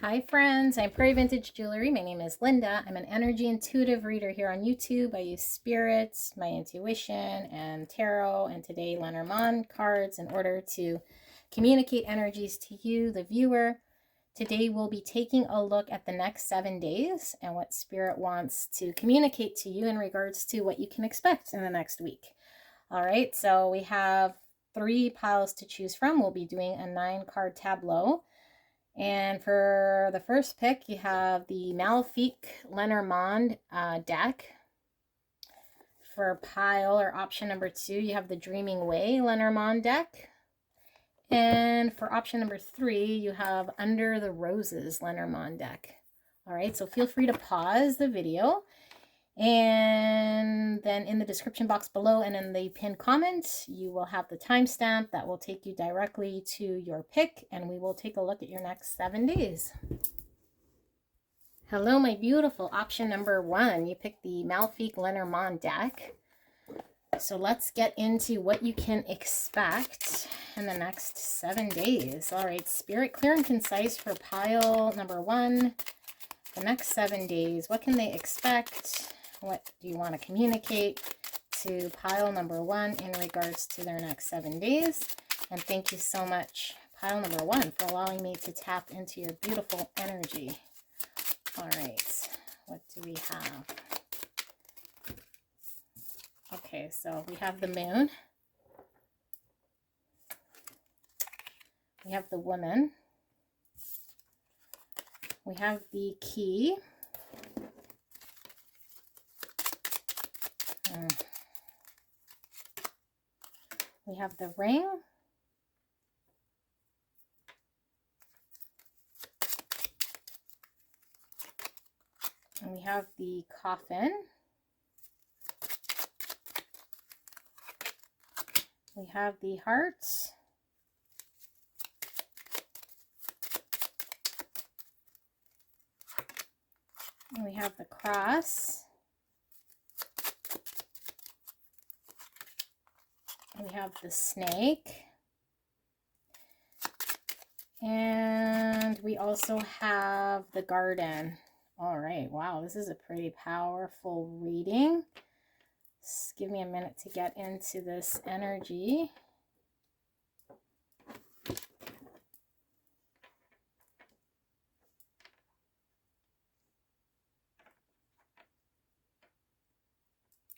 Hi friends, I'm Prairie Vintage Jewelry. My name is Linda. I'm an energy intuitive reader here on YouTube. I use spirits, my intuition, and tarot, and today Lenormand cards in order to communicate energies to you, the viewer. Today we'll be taking a look at the next 7 days and what Spirit wants to communicate to you in regards to what you can expect in the next week. All right, so we have 3 piles to choose from. We'll be doing a 9-card tableau. And for the first pick, you have the Malefique Lenormand deck. For pile or option number 2, you have the Dreaming Way Lenormand deck. And for option number 3, you have Under the Roses Lenormand deck. All right, so feel free to pause the video. And then in the description box below and in the pinned comment, you will have the timestamp that will take you directly to your pick, and we will take a look at your next 7 days. Hello, my beautiful. Option number 1, you picked the Malefique Lenormand deck. So let's get into what you can expect in the next 7 days. All right, Spirit, clear and concise for pile number 1. The next 7 days, what can they expect? What do you want to communicate to pile number 1 in regards to their next 7 days? And thank you so much, pile number 1, for allowing me to tap into your beautiful energy. All right, what do we have? Okay, so we have the moon. We have the woman. We have the key. We have the ring. And we have the coffin. We have the hearts. And we have the cross. We have the snake. And we also have the garden. All right, wow, this is a pretty powerful reading. Just give me a minute to get into this energy.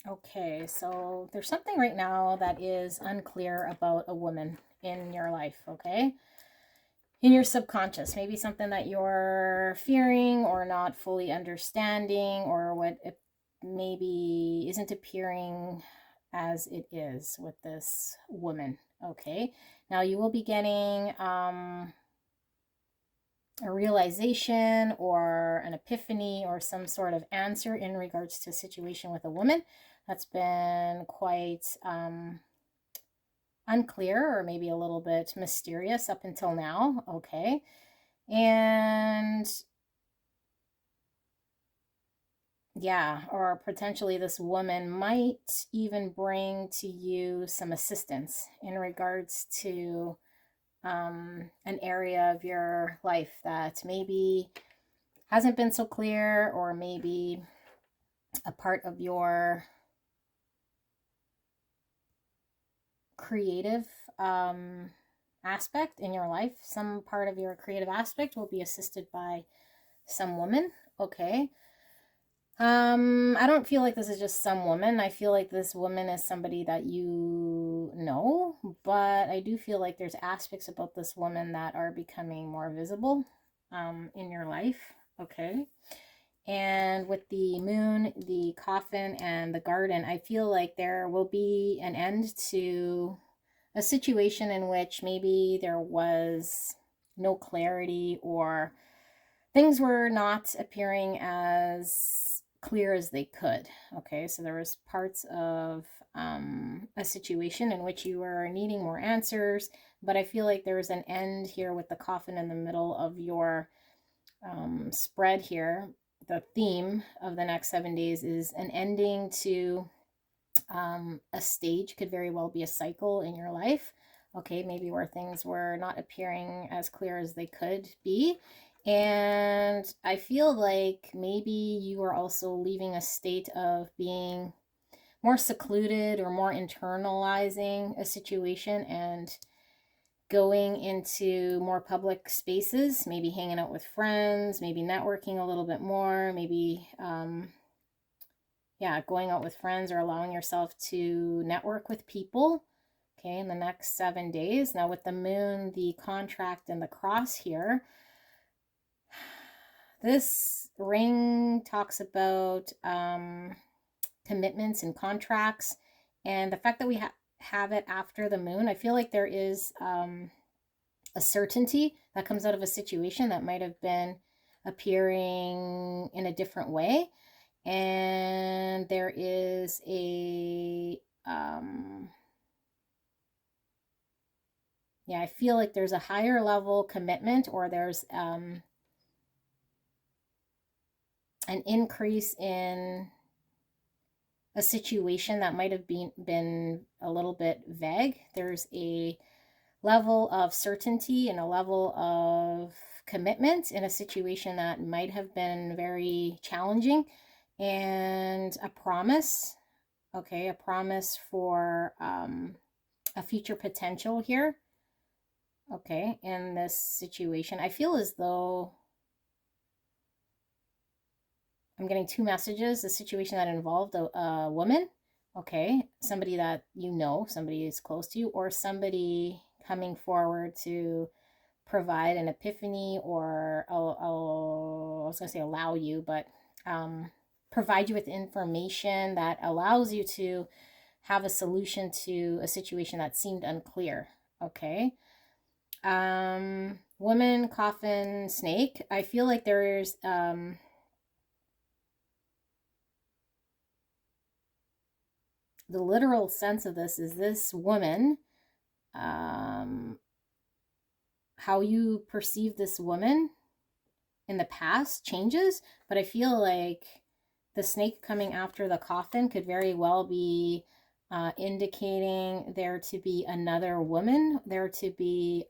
Okay, so there's something right now that is unclear about a woman in your life, okay? In your subconscious, maybe something that you're fearing or not fully understanding, or what it maybe isn't appearing as it is with this woman, okay? Now you will be getting a realization or an epiphany or some sort of answer in regards to a situation with a woman that's been quite unclear or maybe a little bit mysterious up until now, okay? And yeah, or potentially this woman might even bring to you some assistance in regards to an area of your life that maybe hasn't been so clear, or maybe a part of your creative aspect in your life. Some part of your creative aspect will be assisted by some woman, okay? I don't feel like this is just some woman. I feel like this woman is somebody that you know, but I do feel like there's aspects about this woman that are becoming more visible in your life, okay? And with the moon, the coffin, and the garden, I feel like there will be an end to a situation in which maybe there was no clarity, or things were not appearing as clear as they could. Okay, so there was parts of a situation in which you were needing more answers, but I feel like there was an end here with the coffin in the middle of your spread here. The theme of the next 7 days is an ending to a stage, could very well be a cycle in your life, okay, maybe where things were not appearing as clear as they could be, And I feel like maybe you are also leaving a state of being more secluded or more internalizing a situation and going into more public spaces, maybe hanging out with friends, maybe networking a little bit more, maybe yeah, going out with friends or allowing yourself to network with people, okay, in the next 7 days. Now with the moon, the contract, and the cross here, this ring talks about commitments and contracts, and the fact that we have it after the moon, I feel like there is a certainty that comes out of a situation that might have been appearing in a different way. And there is a yeah, I feel like there's a higher level commitment, or there's an increase in a situation that might have been a little bit vague. There's a level of certainty and a level of commitment in a situation that might have been very challenging, and a promise, okay, a promise for a future potential here, okay, in this situation. I feel as though I'm getting two messages: a situation that involved a woman, okay, somebody that you know, somebody is close to you, or somebody coming forward to provide an epiphany, or I was going to say allow you, but provide you with information that allows you to have a solution to a situation that seemed unclear, okay? Woman, coffin, snake. I feel like there's the literal sense of this is this woman, how you perceive this woman in the past changes, but I feel like the snake coming after the coffin could very well be indicating there to be another woman, there to be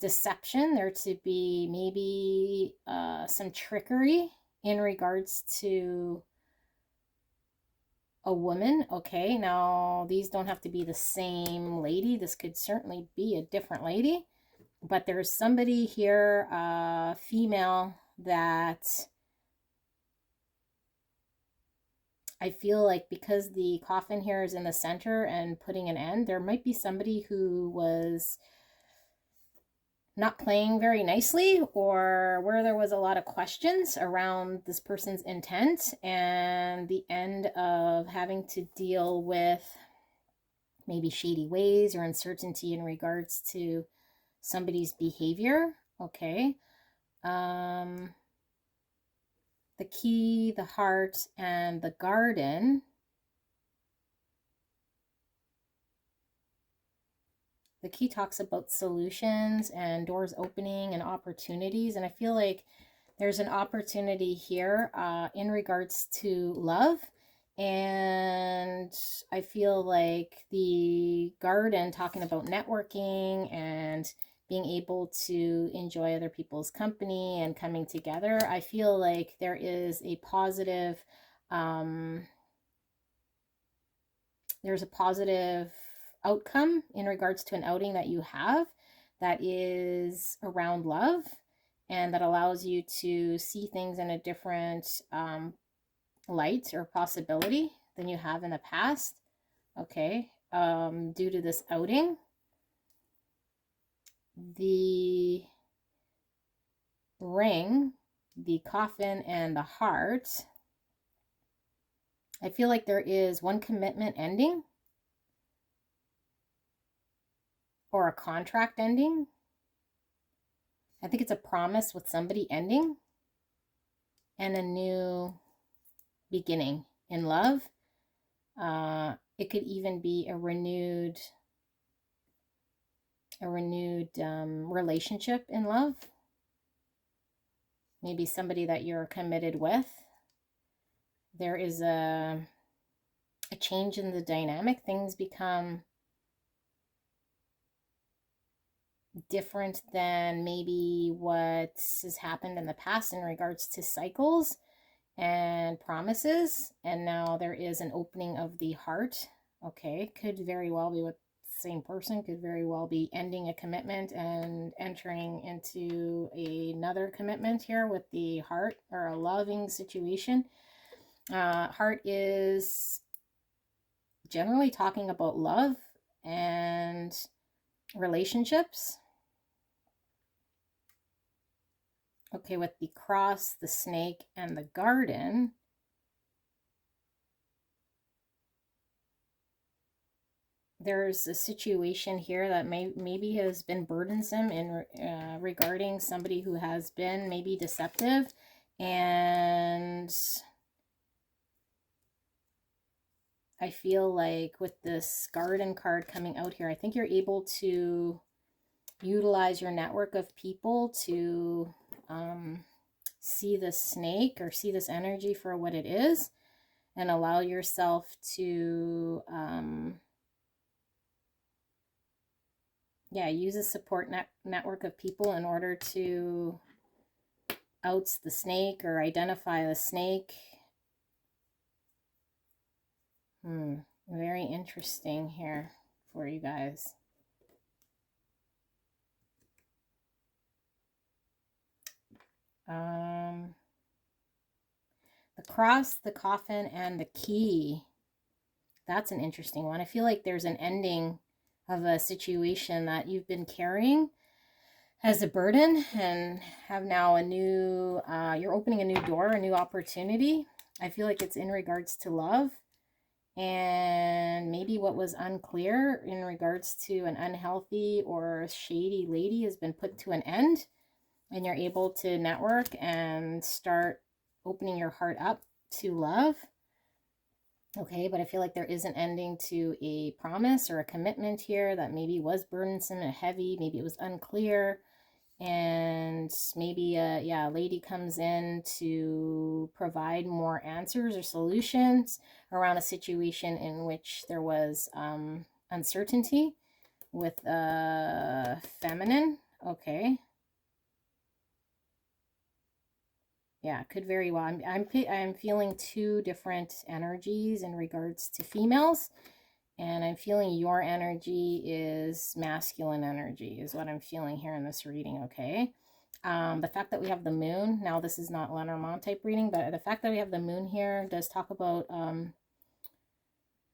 deception, there to be maybe some trickery in regards to a woman. Okay, now these don't have to be the same lady. This could certainly be a different lady, but there's somebody here, female, that I feel like, because the coffin here is in the center and putting an end, there might be somebody who was not playing very nicely, or where there was a lot of questions around this person's intent, and the end of having to deal with maybe shady ways or uncertainty in regards to somebody's behavior, okay? The key, the heart, and the garden. The key talks about solutions and doors opening and opportunities. And I feel like there's an opportunity here in regards to love. And I feel like the garden, talking about networking and being able to enjoy other people's company and coming together, I feel like there is a positive, there's a positive outcome in regards to an outing that you have that is around love, and that allows you to see things in a different light or possibility than you have in the past, okay, due to this outing. The ring, the coffin, and the heart, I feel like there is one commitment ending, or a contract ending. I think it's a promise with somebody ending, and a new beginning in love. It could even be a renewed relationship in love. Maybe somebody that you're committed with. There is a change in the dynamic. Things become different than maybe what has happened in the past in regards to cycles and promises. And now there is an opening of the heart. Okay, could very well be with the same person, could very well be ending a commitment and entering into another commitment here with the heart, or a loving situation. Heart is generally talking about love and relationships. Okay, with the cross, the snake, and the garden, there's a situation here that maybe has been burdensome in regarding somebody who has been maybe deceptive. And I feel like with this garden card coming out here, I think you're able to utilize your network of people to see the snake, or see this energy for what it is, and allow yourself to use a support network of people in order to oust the snake or identify the snake. Very interesting here for you guys. The cross, the coffin, and the key. That's an interesting one. I feel like there's an ending of a situation that you've been carrying as a burden, and have now a new, you're opening a new door, a new opportunity. I feel like it's in regards to love, and maybe what was unclear in regards to an unhealthy or shady lady has been put to an end, and you're able to network and start opening your heart up to love. Okay, but I feel like there is an ending to a promise or a commitment here that maybe was burdensome and heavy. Maybe it was unclear, and maybe a lady comes in to provide more answers or solutions around a situation in which there was uncertainty with feminine. Okay. Yeah, could very well. I'm feeling two different energies in regards to females, and I'm feeling your energy is masculine energy, is what I'm feeling here in this reading. Okay. The fact that we have the moon, now this is not Lenormand type reading, but the fact that we have the moon here does talk about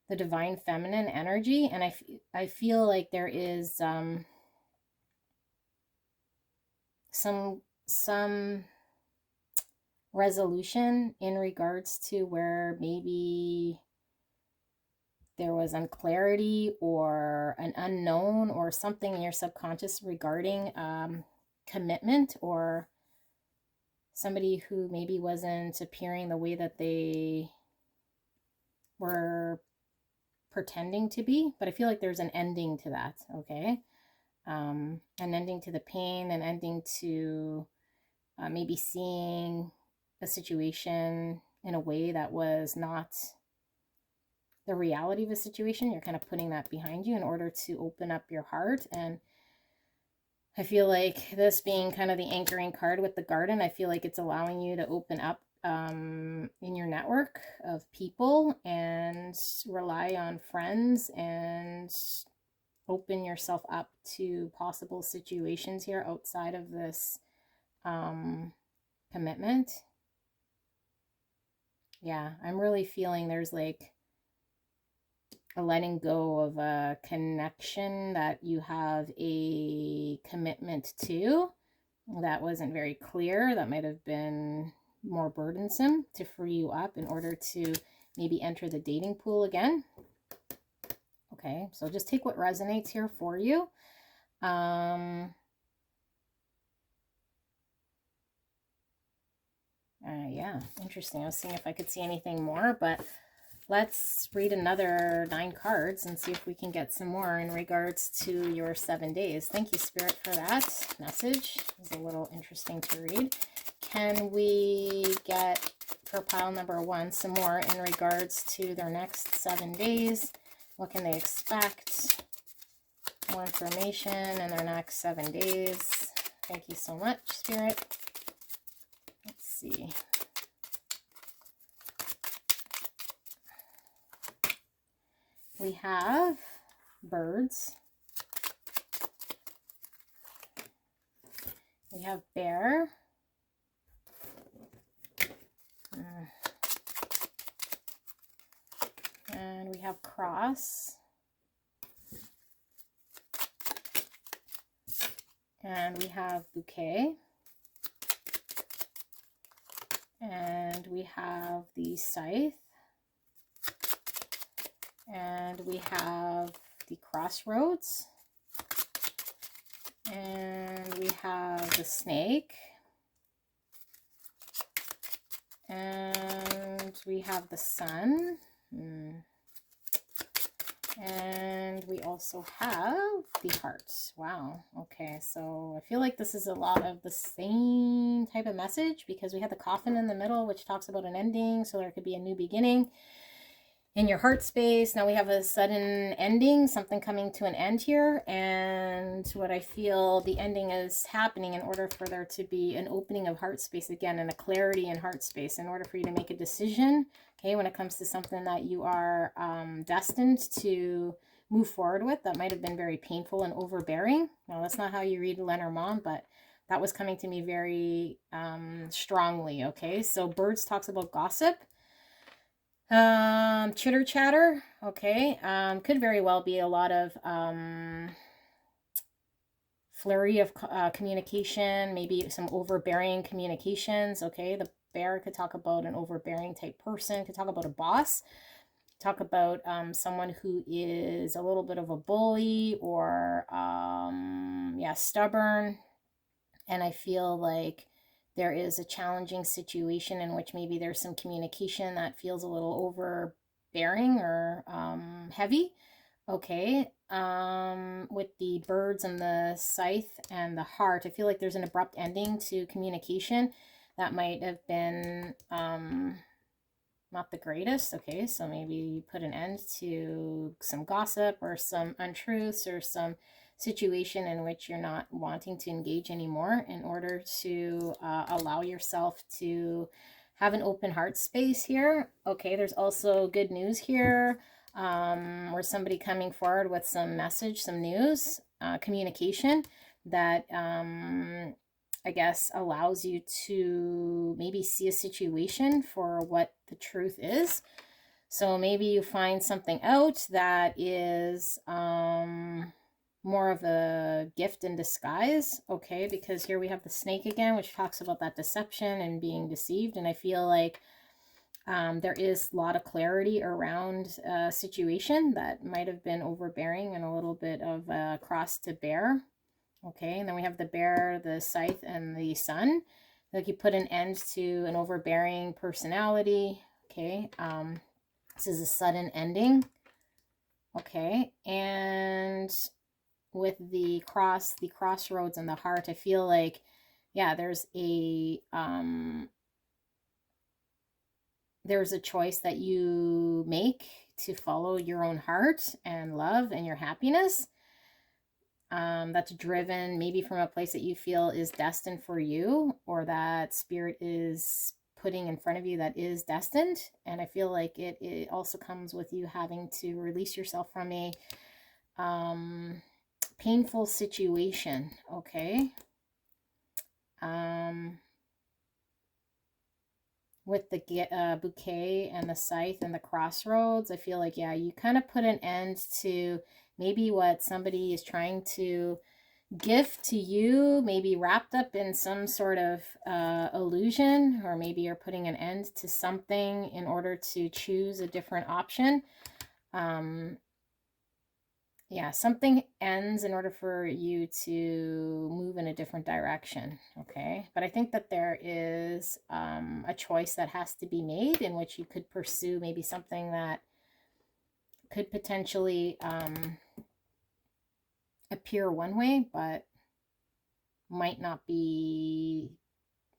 the divine feminine energy, and I feel like there is some resolution in regards to where maybe there was unclarity or an unknown or something in your subconscious regarding commitment, or somebody who maybe wasn't appearing the way that they were pretending to be. But I feel like there's an ending to that. Okay. An ending to the pain, an ending to maybe seeing a situation in a way that was not the reality of the situation. You're kind of putting that behind you in order to open up your heart. And I feel like this being kind of the anchoring card with the garden, I feel like it's allowing you to open up in your network of people and rely on friends and open yourself up to possible situations here outside of this commitment. Yeah, I'm really feeling there's like a letting go of a connection that you have a commitment to that wasn't very clear, that might have been more burdensome, to free you up in order to maybe enter the dating pool again. Okay, so just take what resonates here for you. Yeah, interesting. I was seeing if I could see anything more, but let's read another 9 cards and see if we can get some more in regards to your 7 days. Thank you, Spirit, for that message. It was a little interesting to read. Can we get, for pile number 1, some more in regards to their next 7 days? What can they expect? more information in their next 7 days. Thank you so much, Spirit. Let's see. We have birds. We have bear. And we have cross. And we have bouquet. And we have the scythe. And we have the crossroads. And we have the snake. And we have the sun. And we also have the hearts. Wow. Okay, so I feel like this is a lot of the same type of message, because we have the coffin in the middle, which talks about an ending, so there could be a new beginning in your heart space. Now we have a sudden ending, something coming to an end here, and what I feel the ending is happening in order for there to be an opening of heart space again, and a clarity in heart space in order for you to make a decision, okay, when it comes to something that you are destined to move forward with that might have been very painful and overbearing. Now that's not how you read Lenormand, but that was coming to me very strongly, okay? So birds talks about gossip. Chitter chatter, okay, could very well be a lot of flurry of communication, maybe some overbearing communications, okay. The bear could talk about an overbearing type person, could talk about a boss, talk about someone who is a little bit of a bully, or yeah, stubborn. And I feel like there is a challenging situation in which maybe there's some communication that feels a little overbearing or heavy. Okay. With the birds and the scythe and the heart, I feel like there's an abrupt ending to communication that might have been not the greatest. Okay, so maybe put an end to some gossip or some untruths or some situation in which you're not wanting to engage anymore in order to allow yourself to have an open heart space here. Okay, there's also good news here, or somebody coming forward with some message, some news, communication that I guess allows you to maybe see a situation for what the truth is. So maybe you find something out that is more of a gift in disguise, okay, because here we have the snake again, which talks about that deception and being deceived. And I feel like there is a lot of clarity around a situation that might have been overbearing and a little bit of a cross to bear. Okay, and then we have the bear, the scythe, and the sun. Like you put an end to an overbearing personality. Okay, this is a sudden ending. Okay, and with the crossroads and the heart, I feel like, yeah, there's a choice that you make to follow your own heart and love and your happiness. That's driven maybe from a place that you feel is destined for you, or that spirit is putting in front of you that is destined. And I feel like it also comes with you having to release yourself from a painful situation, okay? With the bouquet and the scythe and the crossroads, I feel like, yeah, you kind of put an end to maybe what somebody is trying to gift to you, maybe wrapped up in some sort of illusion, or maybe you're putting an end to something in order to choose a different option. Yeah, something ends in order for you to move in a different direction, okay? But I think that there is a choice that has to be made in which you could pursue maybe something that could potentially appear one way, but might not be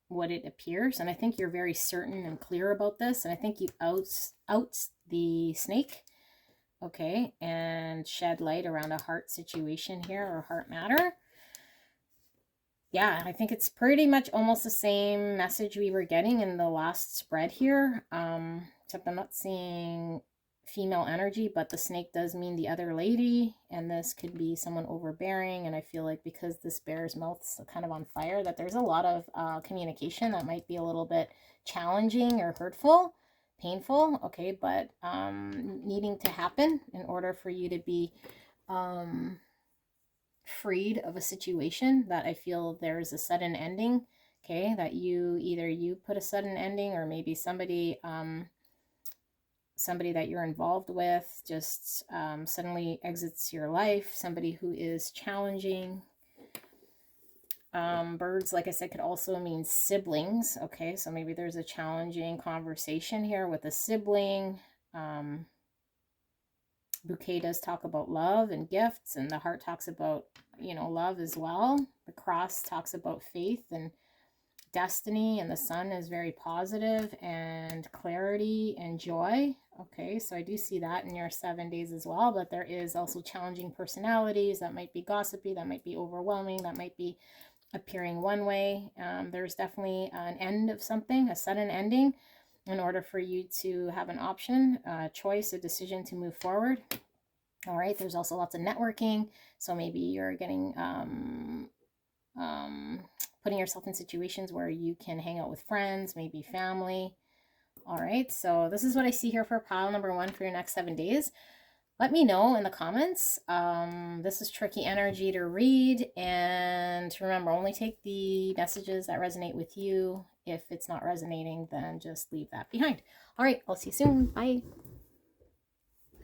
what it appears. And I think you're very certain and clear about this. And I think you out the snake. okay, and shed light around a heart situation here, or heart matter. Yeah, I think it's pretty much almost the same message we were getting in the last spread here, except I'm not seeing female energy, but the snake does mean the other lady, and this could be someone overbearing. And I feel like because this bear's mouth's kind of on fire, that there's a lot of communication that might be a little bit challenging or hurtful, painful, okay, but needing to happen in order for you to be freed of a situation that I feel there's a sudden ending, okay, that you put a sudden ending, or maybe somebody that you're involved with just suddenly exits your life, somebody who is challenging. Birds, like I said, could also mean siblings, okay, so maybe there's a challenging conversation here with a sibling. Bouquet does talk about love and gifts, and the heart talks about, you know, love as well. The cross talks about faith and destiny, and the sun is very positive and clarity and joy. Okay, so I do see that in your 7 days as well, but there is also challenging personalities that might be gossipy, that might be overwhelming, that might be appearing one way. There's definitely an end of something, a sudden ending, in order for you to have an option, a choice, a decision to move forward. All right, there's also lots of networking. So maybe you're getting, putting yourself in situations where you can hang out with friends, maybe family. All right, so this is what I see here for pile number 1 for your next 7 days. Let me know in the comments. This is tricky energy to read, and remember, only take the messages that resonate with you. If it's not resonating, then just leave that behind. All right, I'll see you soon. Bye.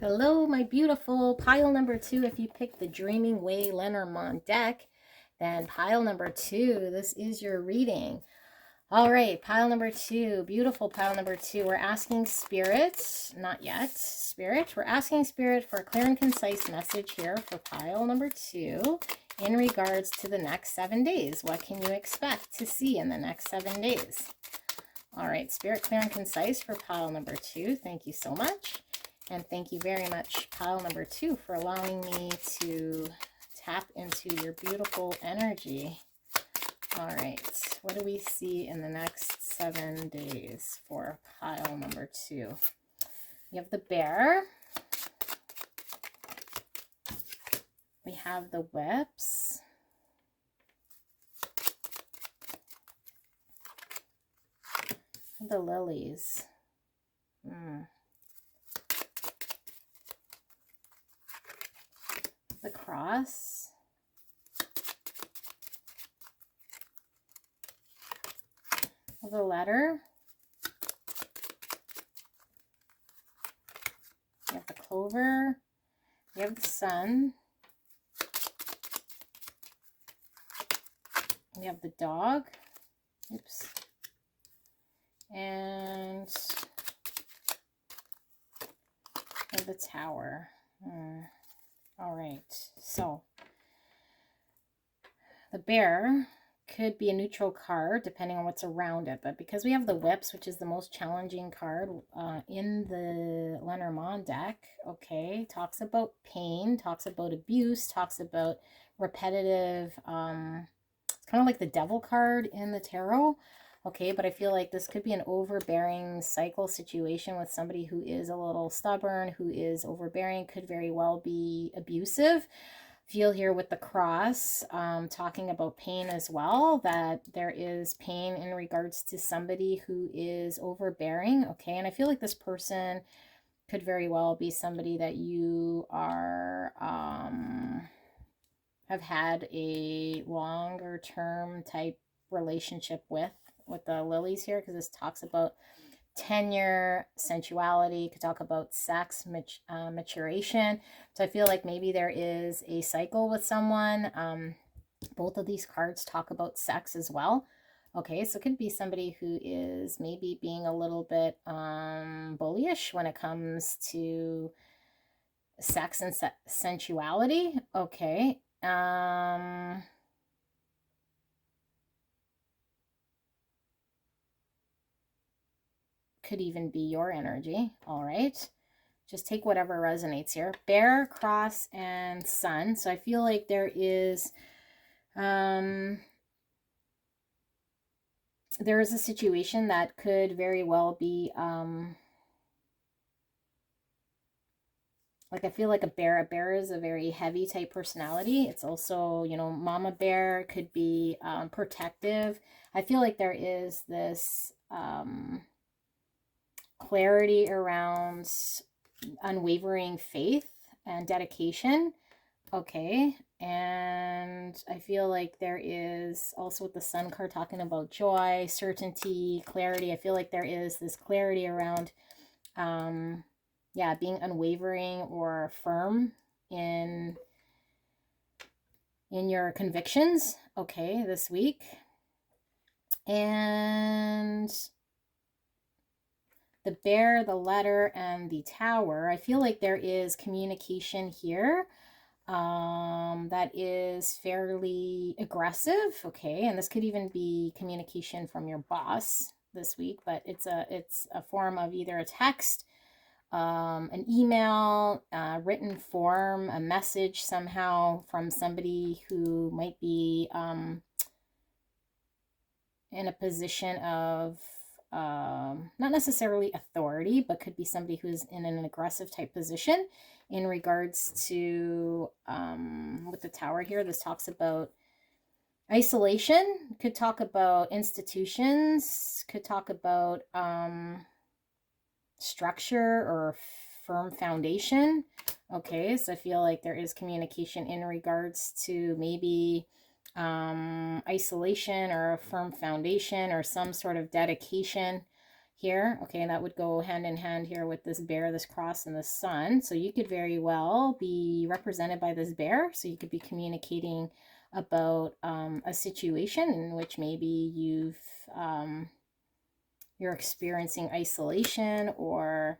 Hello, my beautiful pile number 2. If you picked the Dreaming Way Lenormand deck, then pile number 2, this is your reading. All right, pile number 2, beautiful pile number 2. We're asking Spirit, not yet, Spirit, we're asking Spirit for a clear and concise message here for pile number 2 in regards to the next 7 days. What can you expect to see in the next 7 days? All right, Spirit, clear and concise for pile number 2. Thank you so much. And thank you very much, pile number 2, for allowing me to tap into your beautiful energy. All right, what do we see in the next 7 days for pile number 2? You have the bear. We have the whips. The lilies. The cross. The letter. You have the clover. You have the sun. We have the dog. Oops. And the tower. All right. So the bear could be a neutral card depending on what's around it, but because we have the whips, which is the most challenging card in the Lenormand deck, okay, talks about pain, talks about abuse, talks about repetitive, it's kind of like the devil card in the tarot, okay, but I feel like this could be an overbearing cycle situation with somebody who is a little stubborn, who is overbearing, could very well be abusive. Feel here with the cross, talking about pain as well, that there is pain in regards to somebody who is overbearing, okay? And I feel like this person could very well be somebody that you are, have had a longer term type relationship with the lilies here, because this talks about tenure, sensuality, could talk about sex, maturation. So I feel like maybe there is a cycle with someone. Both of these cards talk about sex as well. Okay, so it could be somebody who is maybe being a little bit bullyish when it comes to sex and sensuality. Okay. Could even be your energy. All right. Just take whatever resonates here. Bear, cross, and sun. So I feel like there is a situation that could very well be like, I feel like a bear is a very heavy type personality. It's also, you know, mama bear could be protective. I feel like there is this clarity around unwavering faith and dedication. Okay. And I feel like there is also with the sun card talking about joy, certainty, clarity. I feel like there is this clarity around yeah, being unwavering or firm in your convictions, okay, this week. And the bear, the letter, and the tower, I feel like there is communication here that is fairly aggressive, okay, and this could even be communication from your boss this week, but it's a form of either a text, an email, written form, a message somehow from somebody who might be in a position of not necessarily authority, but could be somebody who's in an aggressive type position in regards to with the tower here. This talks about isolation, could talk about institutions, could talk about structure or firm foundation. Okay, so I feel like there is communication in regards to maybe isolation or a firm foundation or some sort of dedication here. Okay, and that would go hand in hand here with this bear, this cross, and the sun. So you could very well be represented by this bear. So you could be communicating about a situation in which maybe you're experiencing isolation, or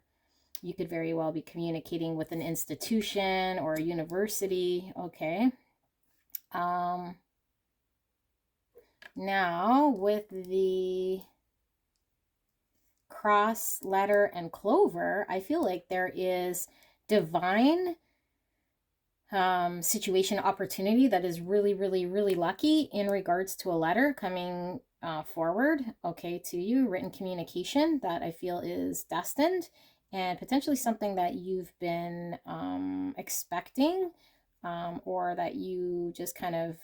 you could very well be communicating with an institution or a university. Okay. Now with the cross, letter, and clover, I feel like there is divine situation, opportunity that is really, really, really lucky in regards to a letter coming forward, okay, to you, written communication that I feel is destined, and potentially something that you've been expecting, or that you just kind of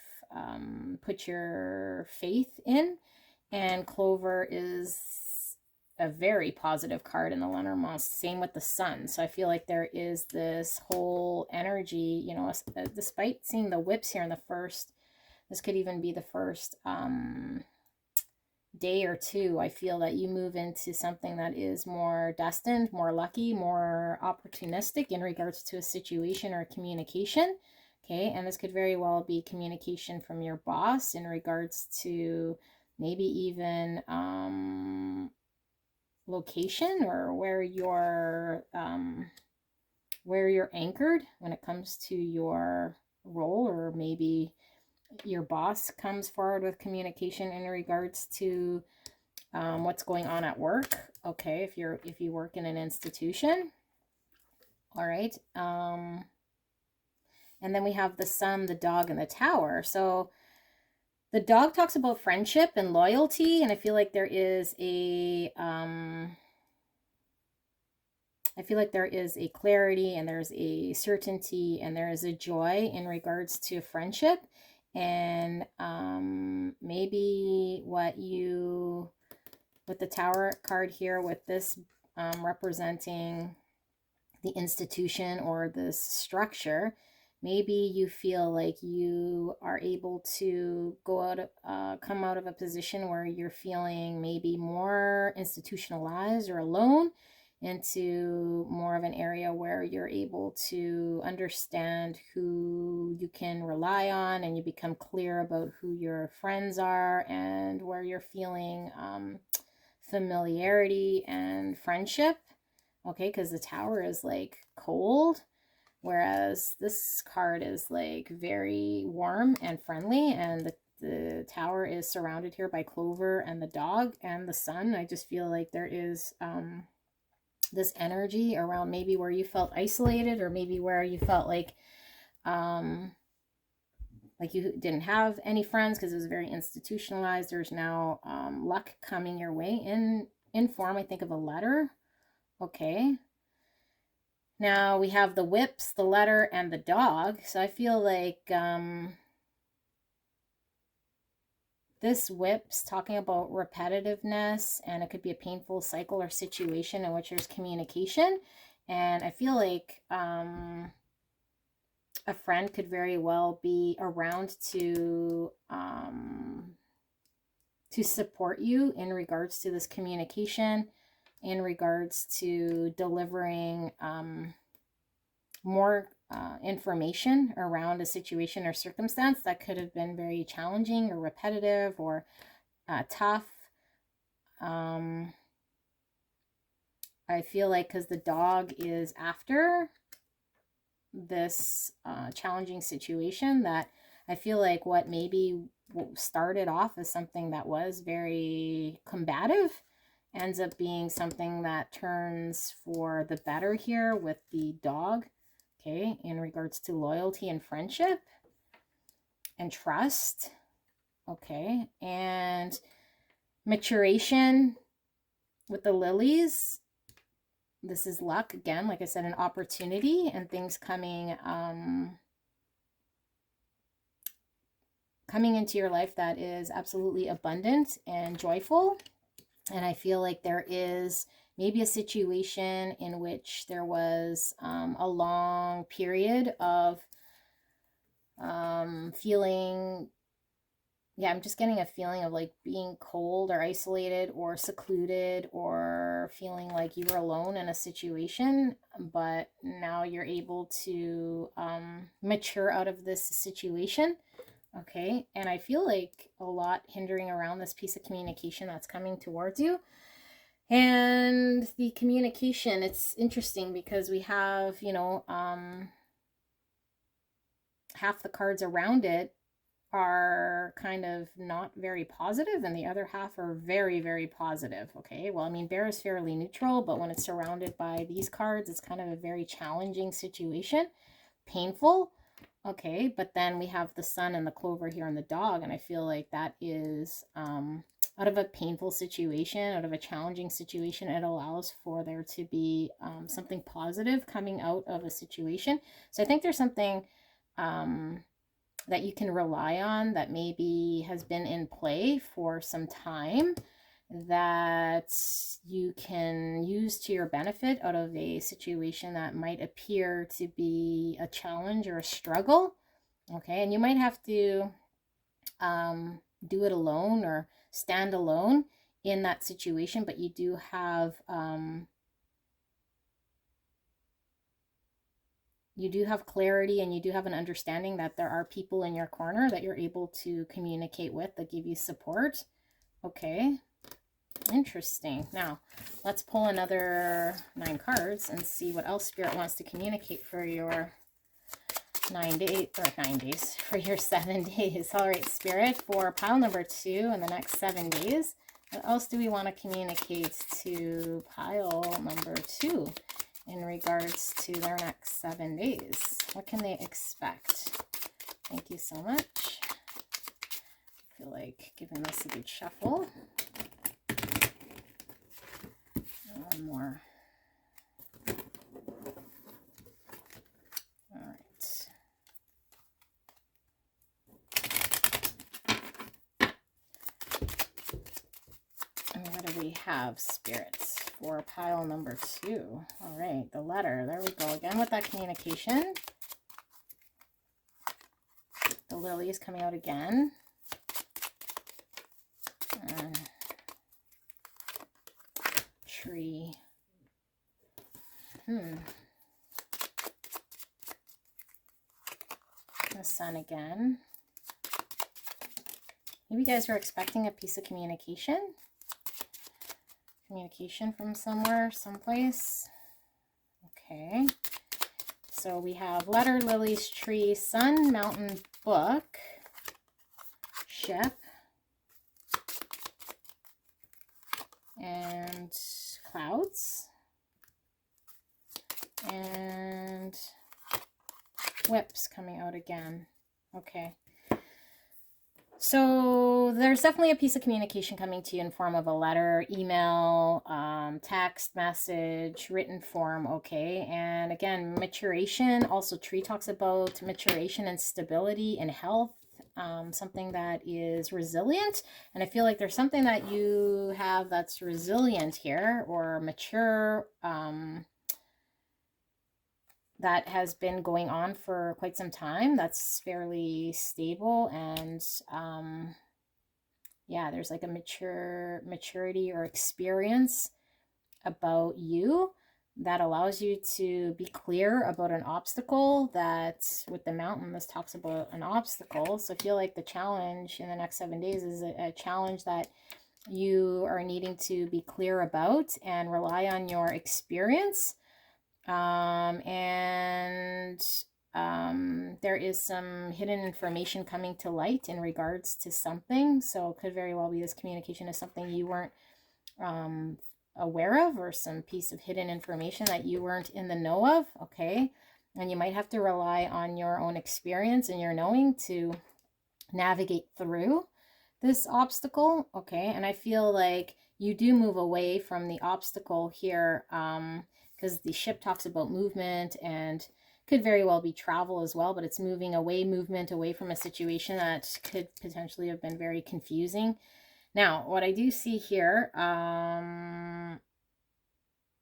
put your faith in. And clover is a very positive card in the Lenormand. Same with the sun. So I feel like there is this whole energy, you know, despite seeing the whips here in the first, this could even be the first day or two. I feel that you move into something that is more destined, more lucky, more opportunistic in regards to a situation or communication. Okay, and this could very well be communication from your boss in regards to maybe even location, or where you're anchored when it comes to your role, or maybe your boss comes forward with communication in regards to what's going on at work. Okay, if you work in an institution. All right. And then we have the sun, the dog, and the tower. So the dog talks about friendship and loyalty, and I feel like there is a clarity, and there's a certainty, and there is a joy in regards to friendship. And maybe with the tower card here, with this representing the institution or this structure, maybe you feel like you are able to come out of a position where you're feeling maybe more institutionalized or alone, into more of an area where you're able to understand who you can rely on, and you become clear about who your friends are, and where you're feeling familiarity and friendship. Okay, because the tower is like cold, whereas this card is like very warm and friendly, and the tower is surrounded here by clover and the dog and the sun. I just feel like there is this energy around maybe where you felt isolated, or maybe where you felt like you didn't have any friends because it was very institutionalized. There's now luck coming your way in form, I think, of a letter. Okay. Now we have the whips, the letter, and the dog. So I feel like this whip's talking about repetitiveness, and it could be a painful cycle or situation in which there's communication. And I feel like a friend could very well be around to support you in regards to this communication, in regards to delivering more information around a situation or circumstance that could have been very challenging or repetitive or tough. I feel like because the dog is after this challenging situation, that I feel like what maybe started off as something that was very combative ends up being something that turns for the better here with the dog, okay, in regards to loyalty and friendship and trust, okay, and maturation with the lilies. This is luck again, like I said, an opportunity and things coming into your life that is absolutely abundant and joyful. And I feel like there is maybe a situation in which there was a long period of feeling, yeah, I'm just getting a feeling of like being cold or isolated or secluded, or feeling like you were alone in a situation, but now you're able to mature out of this situation. Okay, and I feel like a lot hindering around this piece of communication that's coming towards you. And the communication, it's interesting because we have, you know, half the cards around it are kind of not very positive, and the other half are very, very positive. Okay, well, I mean, bear is fairly neutral, but when it's surrounded by these cards, it's kind of a very challenging situation, painful. Okay, but then we have the sun and the clover here and the dog, and I feel like that is out of a painful situation, out of a challenging situation, it allows for there to be something positive coming out of a situation. So I think there's something that you can rely on that maybe has been in play for some time, that you can use to your benefit out of a situation that might appear to be a challenge or a struggle. Okay, and you might have to do it alone or stand alone in that situation, but you do have clarity, and you do have an understanding that there are people in your corner that you're able to communicate with, that give you support. Okay, interesting. Now, let's pull another 9 cards and see what else Spirit wants to communicate for your 9 days, for your 7 days. All right, Spirit, for pile number 2 in the next 7 days, what else do we want to communicate to pile number 2 in regards to their next 7 days? What can they expect? Thank you so much. I feel like giving this a good shuffle. One more. All right. And what do we have, spirits, for pile number 2? All right, the letter. There we go again with that communication. The lily is coming out again. Tree. The sun again. Maybe you guys are expecting a piece of communication. Communication from somewhere, someplace. Okay. So we have letter, lilies, tree, sun, mountain, book, ship, and clouds. And whips coming out again. Okay. So there's definitely a piece of communication coming to you in form of a letter, email, text message, written form. Okay. And again, maturation. Also, Tree talks about maturation and stability and health. Something that is resilient. And I feel like there's something that you have that's resilient here, or mature, that has been going on for quite some time, that's fairly stable. And yeah, there's like a maturity or experience about you that allows you to be clear about an obstacle. That with the mountain, this talks about an obstacle. So I feel like the challenge in the next 7 days is a challenge that you are needing to be clear about and rely on your experience. There is some hidden information coming to light in regards to something. So it could very well be this communication is something you weren't aware of, or some piece of hidden information that you weren't in the know of. Okay. And you might have to rely on your own experience and your knowing to navigate through this obstacle. Okay. And I feel like you do move away from the obstacle here, because the ship talks about movement and could very well be travel as well, but it's movement away from a situation that could potentially have been very confusing. Now, what I do see here,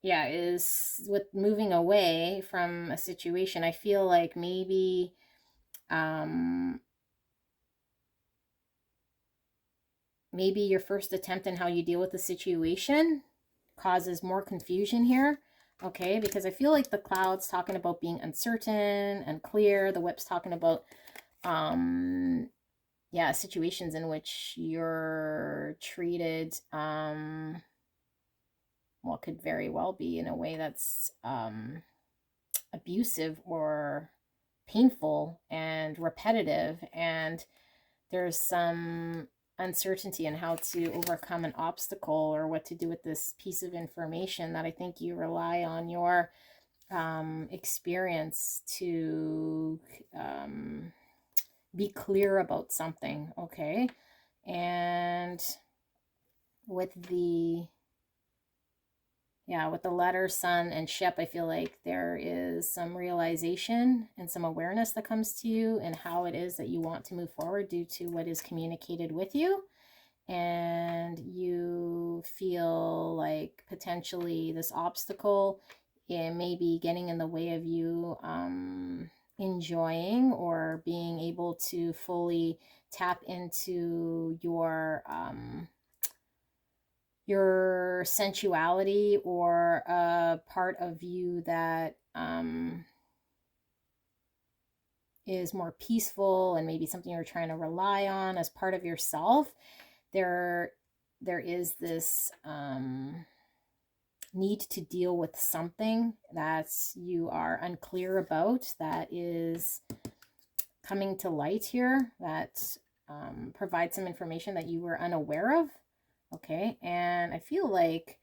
yeah, is with moving away from a situation, I feel like maybe, maybe your first attempt in how you deal with the situation causes more confusion here. Okay, because I feel like the cloud's talking about being uncertain and clear. The whip's talking about, yeah, situations in which you're treated, well, could very well be in a way that's abusive or painful and repetitive. And there's some uncertainty in how to overcome an obstacle or what to do with this piece of information, that I think you rely on your experience to be clear about something. Okay. And with the letter, sun, and ship, I feel like there is some realization and some awareness that comes to you and how it is that you want to move forward due to what is communicated with you. And you feel like potentially this obstacle, it may be getting in the way of you enjoying or being able to fully tap into your sensuality, or a part of you that is more peaceful, and maybe something you're trying to rely on as part of yourself. There is this need to deal with something that you are unclear about, that is coming to light here, that provides some information that you were unaware of. Okay, and I feel like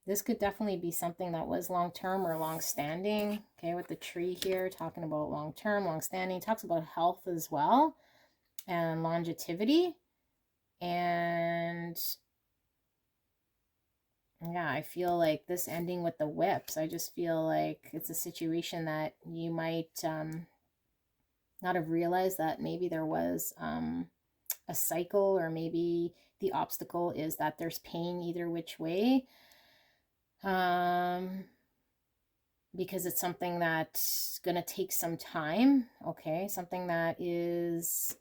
this could definitely be something that was long-term or long-standing. Okay, with the tree here, talking about long-term, long-standing, talks about health as well, and longevity. And yeah, I feel like this ending with the whips, I just feel like it's a situation that you might not have realized that maybe there was a cycle, or maybe the obstacle is that there's pain either which way, because it's something that's going to take some time. Okay, something that is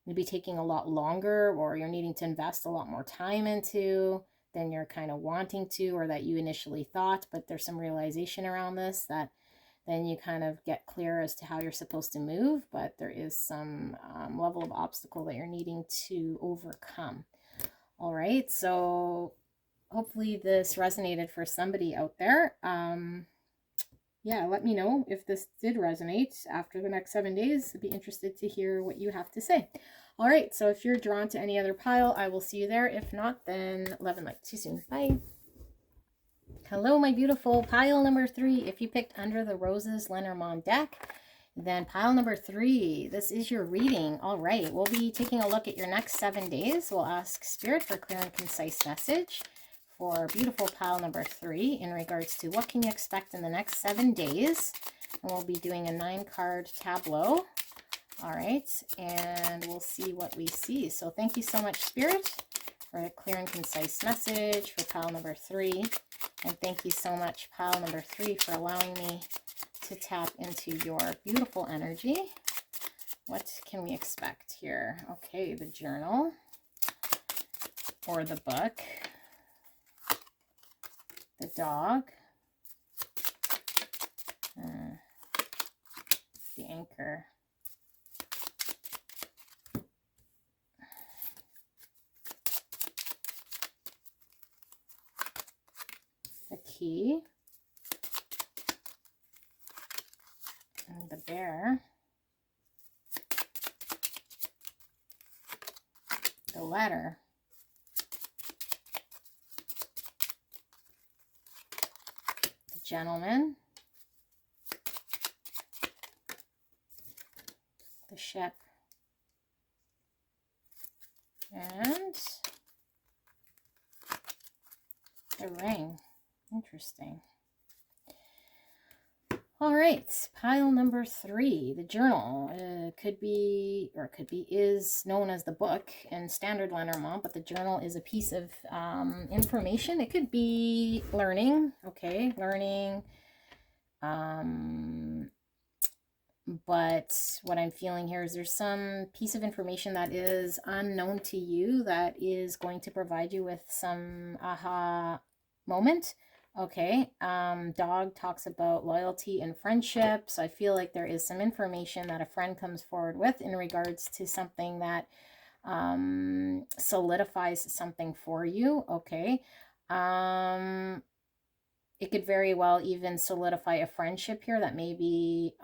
maybe taking a lot longer, or you're needing to invest a lot more time into than you're kind of wanting to, or that you initially thought. But there's some realization around this that then you kind of get clear as to how you're supposed to move, but there is some level of obstacle that you're needing to overcome. All right, so hopefully this resonated for somebody out there. Yeah, let me know if this did resonate after the next 7 days. I'd be interested to hear what you have to say. All right, so if you're drawn to any other pile, I will see you there. If not, then love and light. See you soon. Bye. Hello, my beautiful pile number 3. If you picked Under the Roses Lenormand deck, then pile number 3, this is your reading. All right, we'll be taking a look at your next 7 days. We'll ask Spirit for clear and concise message for beautiful pile number 3 in regards to what can you expect in the next 7 days. And we'll be doing a 9-card tableau. All right, and we'll see what we see. So thank you so much, Spirit, for a clear and concise message for pile number 3. And thank you so much, pile number 3, for allowing me to tap into your beautiful energy. What can we expect here? Okay, the journal or the book, the dog, the anchor, the key, and the bear, the letter, the gentleman, the ship, and the ring. Interesting. All right, pile number 3, the journal. Is known as the book in standard Lenormand, but the journal is a piece of information. It could be learning, okay, learning. But what I'm feeling here is there's some piece of information that is unknown to you that is going to provide you with some aha moment. Okay, dog talks about loyalty and friendship. So I feel like there is some information that a friend comes forward with in regards to something that solidifies something for you. Okay. It could very well even solidify a friendship here that maybe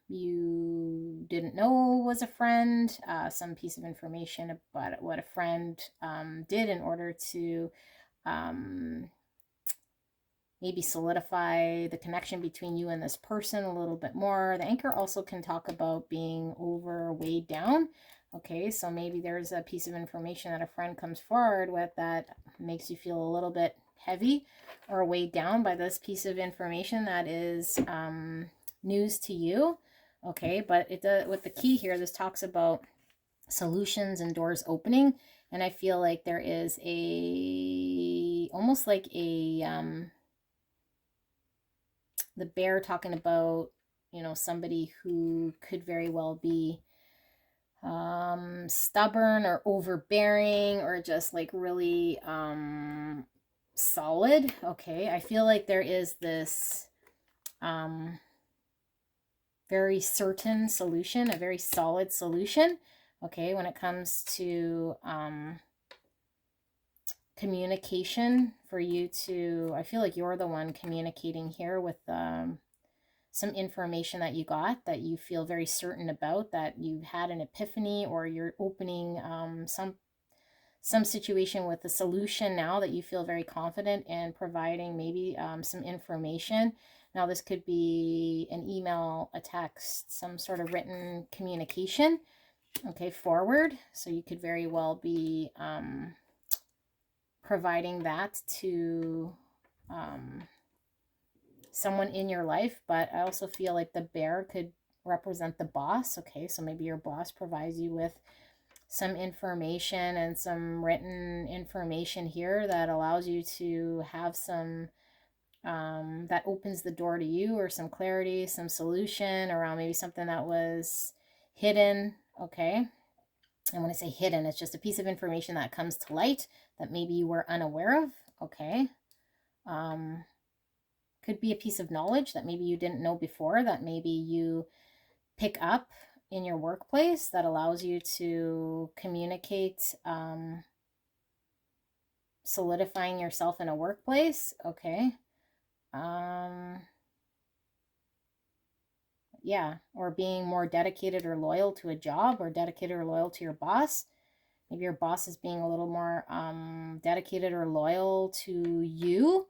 you didn't know was a friend. Some piece of information about what a friend did in order to maybe solidify the connection between you and this person a little bit more. The anchor also can talk about being over, weighed down. Okay, so maybe there's a piece of information that a friend comes forward with that makes you feel a little bit heavy or weighed down by this piece of information that is news to you. Okay, but with the key here, this talks about solutions and doors opening, and I feel like there is almost like the bear talking about, somebody who could very well be stubborn or overbearing or just like really solid. Okay, I feel like there is this very certain solution, a very solid solution, okay, when it comes to communication for you to, I feel like you're the one communicating here with some information that you got that you feel very certain about, that you had an epiphany, or you're opening some situation with a solution now that you feel very confident in providing maybe some information. Now this could be an email, a text, some sort of written communication, okay, forward. So you could very well be providing that to someone in your life. But I also feel like the bear could represent the boss. Okay, so maybe your boss provides you with some information and some written information here that allows you to have some that opens the door to you, or some clarity, some solution around maybe something that was hidden. Okay, and when I say hidden, it's just a piece of information that comes to light that maybe you were unaware of. Okay, could be a piece of knowledge that maybe you didn't know before, that maybe you pick up in your workplace, that allows you to communicate, solidifying yourself in a workplace. Okay. Yeah, or being more dedicated or loyal to a job, or dedicated or loyal to your boss. Maybe your boss is being a little more dedicated or loyal to you.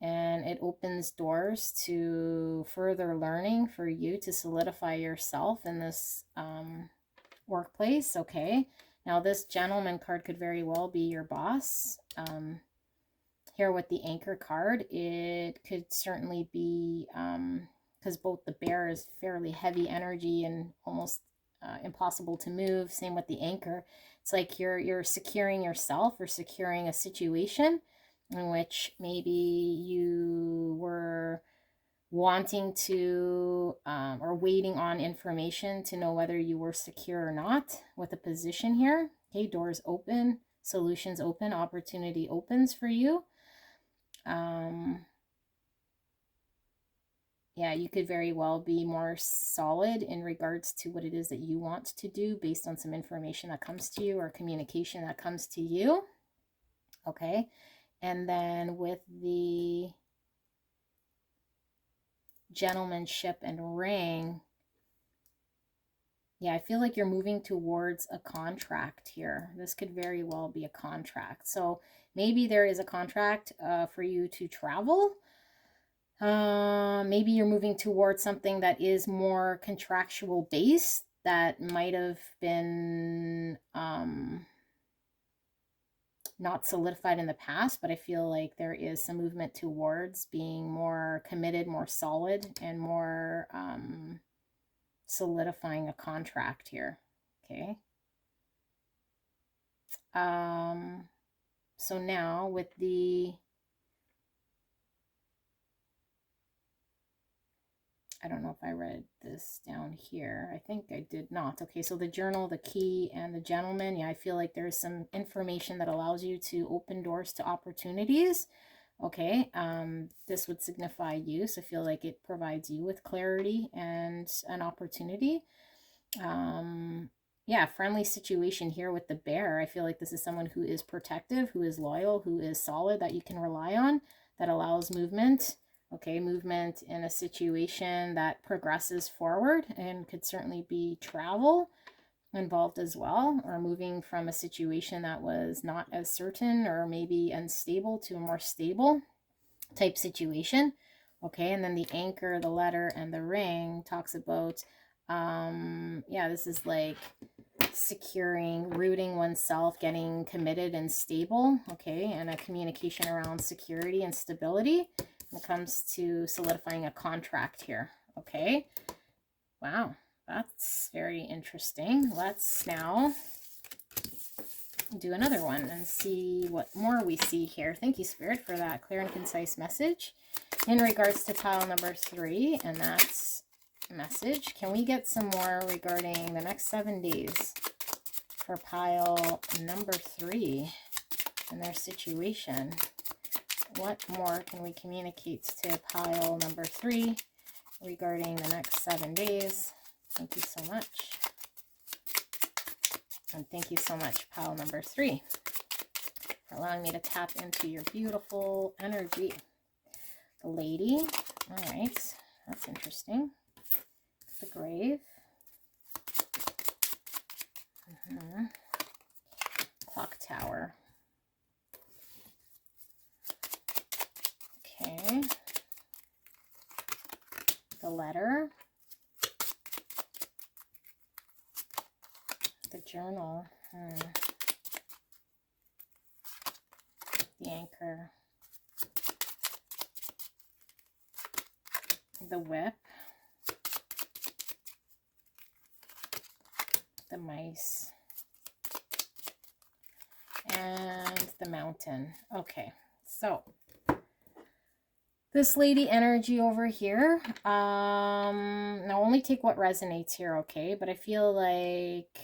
and it opens doors to further learning for you to solidify yourself in this workplace. Okay, now this gentleman card could very well be your boss. Here with the anchor card, it could certainly be, because both the bear is fairly heavy energy and almost impossible to move. Same with the anchor. It's like you're securing yourself or securing a situation in which maybe you were wanting to or waiting on information to know whether you were secure or not with a position here. Okay, doors open, solutions open, opportunity opens for you. Yeah, you could very well be more solid in regards to what it is that you want to do based on some information that comes to you or communication that comes to you. Okay, and then with the gentlemanship and ring, yeah, I feel like you're moving towards a contract here. This could very well be a contract. So maybe there is a contract for you to travel. Maybe you're moving towards something that is more contractual based that might have been not solidified in the past, but I feel like there is some movement towards being more committed, more solid, and more solidifying a contract here. Okay. So now with the, I don't know if I read this down here. I think I did not. Okay, so the journal, the key, and the gentleman. Yeah, I feel like there's some information that allows you to open doors to opportunities. Okay, this would signify you. So I feel like it provides you with clarity and an opportunity. Yeah, friendly situation here with the bear. I feel like this is someone who is protective, who is loyal, who is solid, that you can rely on, that allows movement. Okay, movement in a situation that progresses forward, and could certainly be travel involved as well, or moving from a situation that was not as certain or maybe unstable to a more stable type situation. Okay, and then the anchor, the letter, and the ring talks about, yeah, this is like securing, rooting oneself, getting committed and stable. Okay, and a communication around security and stability when it comes to solidifying a contract here. Okay, wow, that's very interesting. Let's now do another one and see what more we see here. Thank you, Spirit, for that clear and concise message in regards to pile number 3, and that's message. Can we get some more regarding the next 7 days for pile number 3 and their situation? What more can we communicate to pile number 3 regarding the next 7 days? Thank you so much. And thank you so much, pile number 3, for allowing me to tap into your beautiful energy. The lady. All right. That's interesting. The grave. Clock tower. Okay. The letter. The journal. The anchor. The whip. The mice. And the mountain. Okay, so this lady energy over here, now only take what resonates here, okay? But I feel like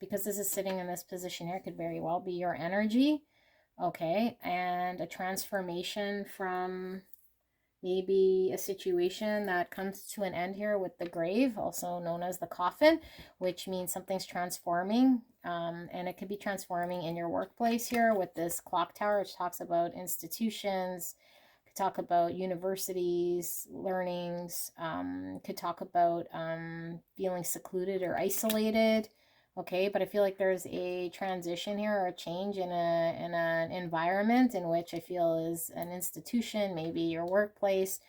because this is sitting in this position here, it could very well be your energy, okay? And a transformation from maybe a situation that comes to an end here with the grave, also known as the coffin, which means something's transforming. And it could be transforming in your workplace here with this clock tower, which talks about institutions, could talk about universities, learnings, could talk about feeling secluded or isolated. Okay, but I feel like there's a transition here or a change in an environment in which I feel is an institution, maybe your workplace.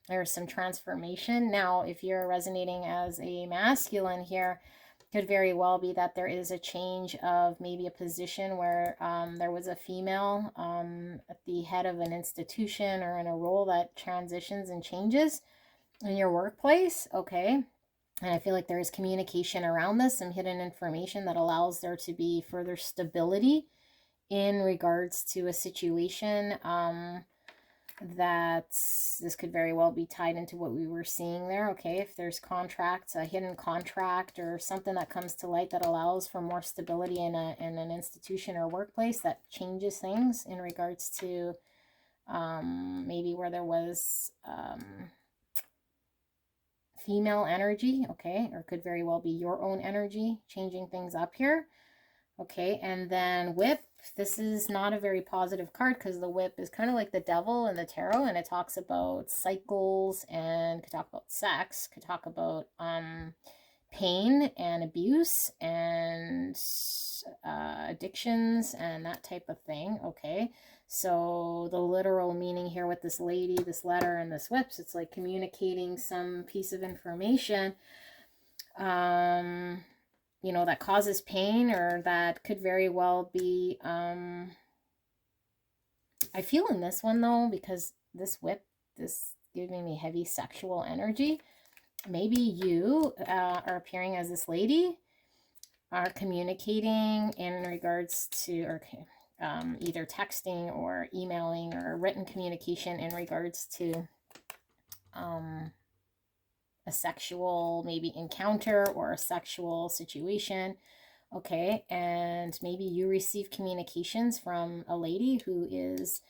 There's some transformation. Now, if you're resonating as a masculine here, could very well be that there is a change of maybe a position where there was a female at the head of an institution or in a role that transitions and changes in your workplace. Okay. And I feel like there is communication around this, some hidden information that allows there to be further stability in regards to a situation that this could very well be tied into what we were seeing there. Okay, if there's contracts, a hidden contract or something that comes to light that allows for more stability in an institution or workplace that changes things in regards to maybe where there was female energy, okay, or could very well be your own energy changing things up here. Okay, and then whip. This is not a very positive card because the whip is kind of like the devil in the tarot, and it talks about cycles and could talk about sex, could talk about pain and abuse and addictions and that type of thing. Okay, so the literal meaning here with this lady, this letter, and this whips, it's like communicating some piece of information you know, that causes pain, or that could very well be I feel in this one though, because this whip, this giving me heavy sexual energy. Maybe you are appearing as this lady, are communicating in regards to, or either texting or emailing or written communication in regards to a sexual maybe encounter or a sexual situation. Okay, and maybe you receive communications from a lady who is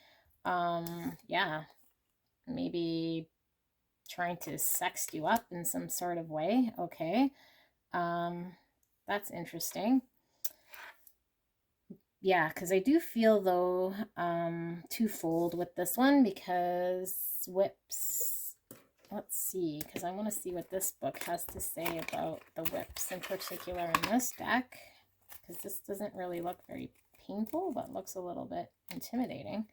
yeah, maybe trying to sext you up in some sort of way. Okay, that's interesting. Yeah, because I do feel though twofold with this one, because whips, let's see, because I want to see what this book has to say about the whips in particular in this deck, because this doesn't really look very painful, but looks a little bit intimidating.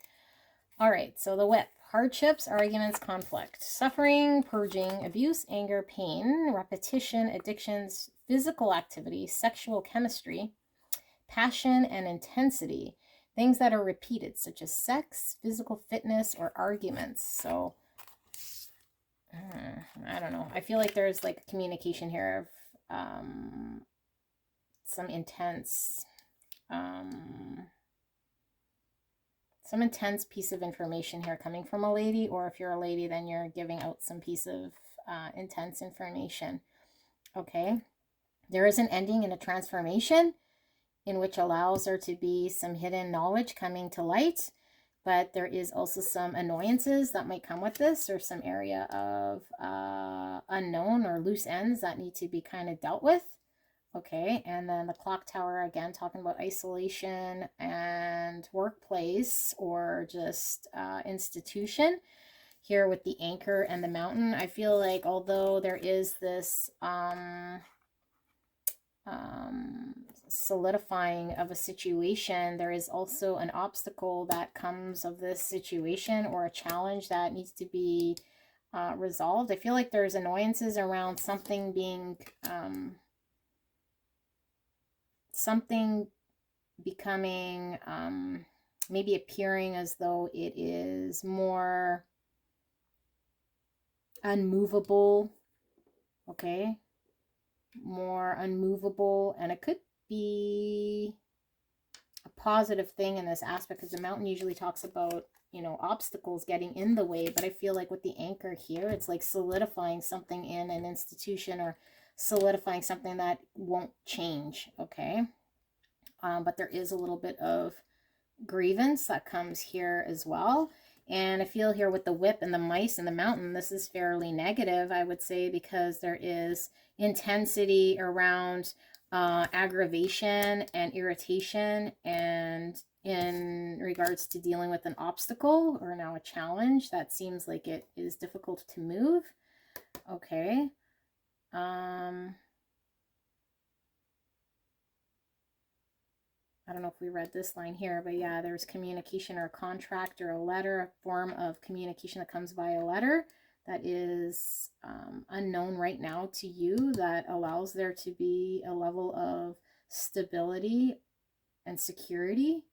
All right, so the whip: hardships, arguments, conflict, suffering, purging, abuse, anger, pain, repetition, addictions, physical activity, sexual chemistry, passion, and intensity. Things that are repeated, such as sex, physical fitness, or arguments. So I don't know. I feel like there's like communication here of some intense piece of information here coming from a lady, or if you're a lady, then you're giving out some piece of intense information. Okay, there is an ending and a transformation in which allows there to be some hidden knowledge coming to light. But there is also some annoyances that might come with this, or some area of unknown or loose ends that need to be kind of dealt with. Okay, and then the clock tower, again, talking about isolation and workplace or just institution. Here with the anchor and the mountain, I feel like although there is this solidifying of a situation, there is also an obstacle that comes of this situation, or a challenge that needs to be resolved. I feel like there's annoyances around something being something becoming maybe appearing as though it is more unmovable. Okay, more unmovable, and it could be a positive thing in this aspect, because the mountain usually talks about, you know, obstacles getting in the way, but I feel like with the anchor here, it's like solidifying something in an institution, or solidifying something that won't change. Okay, but there is a little bit of grievance that comes here as well. And I feel here with the whip and the mice and the mountain, this is fairly negative, I would say, because there is intensity around aggravation and irritation, and in regards to dealing with an obstacle or now a challenge that seems like it is difficult to move. Okay. I don't know if we read this line here, but yeah, there's communication or a contract or a letter, a form of communication that comes via letter that is unknown right now to you, that allows there to be a level of stability and security.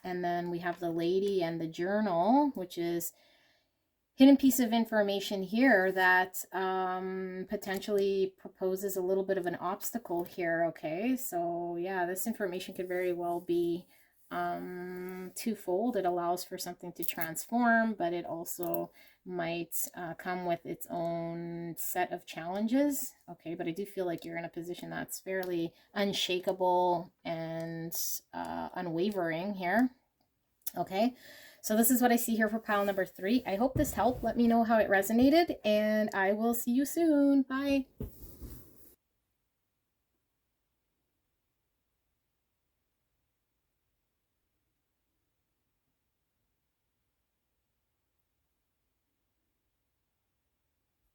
And then we have the lady and the journal, which is hidden piece of information here that potentially proposes a little bit of an obstacle here. Okay, so yeah, this information could very well be twofold. It allows for something to transform, but it also might come with its own set of challenges. Okay, but I do feel like you're in a position that's fairly unshakable and unwavering here. Okay, so this is what I see here for pile number 3. I hope this helped. Let me know how it resonated, and I will see you soon. Bye.